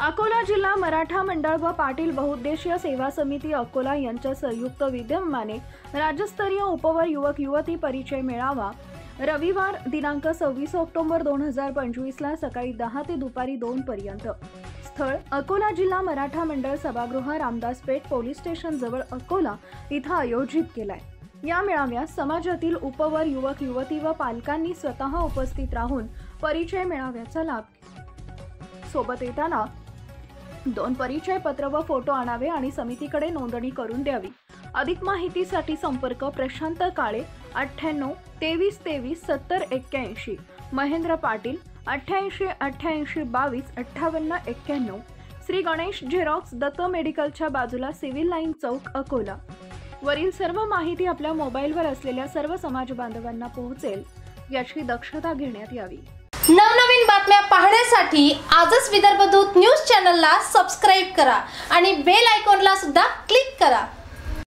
अकोला जिल्हा मराठा मंडळ व पाटील बहुउद्देशीय सेवा समिती अकोला यांच्या संयुक्त विद्यमाने राज्यस्तरीय उपवर युवक युवती परिचय मेळावा रविवार दिनांक 26 ऑक्टोबर 2025 ला सकाळी 10 ते दुपारी 2 पर्यंत स्थळ अकोला जिल्हा मराठा मंडळ सभागृह रामदास पेठ पोलीस स्टेशन जवळ अकोला इथं आयोजित केलाय। या मेळाव्यात समाजातील उपवर युवक युवती व पालकांनी स्वतः उपस्थित राहून परिचय मेळाव्याचा लाभ सोबत येताना 2 परिचय पत्र व फोटो आणावे आणि समितीकडे नोंदणी करून द्यावी। अधिक माहितीसाठी संपर्क प्रशांत काळे 98 23 23 70 81, महेंद्र पाटील 88 88 22 58 91, श्री गणेश झेरॉक्स दत्त मेडिकलच्या बाजूला सिव्हिल लाईन चौक अकोला। वरील सर्व माहिती आपल्या मोबाईलवर असलेल्या सर्व समाज बांधवांना पोहोचेल याची दक्षता घेण्यात यावी। नवनवीन बातम्या पाहण्यासाठी आजच विदर्भ दूत न्यूज चॅनलला सबस्क्राइब करा आणि बेल आयकॉनला सुद्धा क्लिक करा।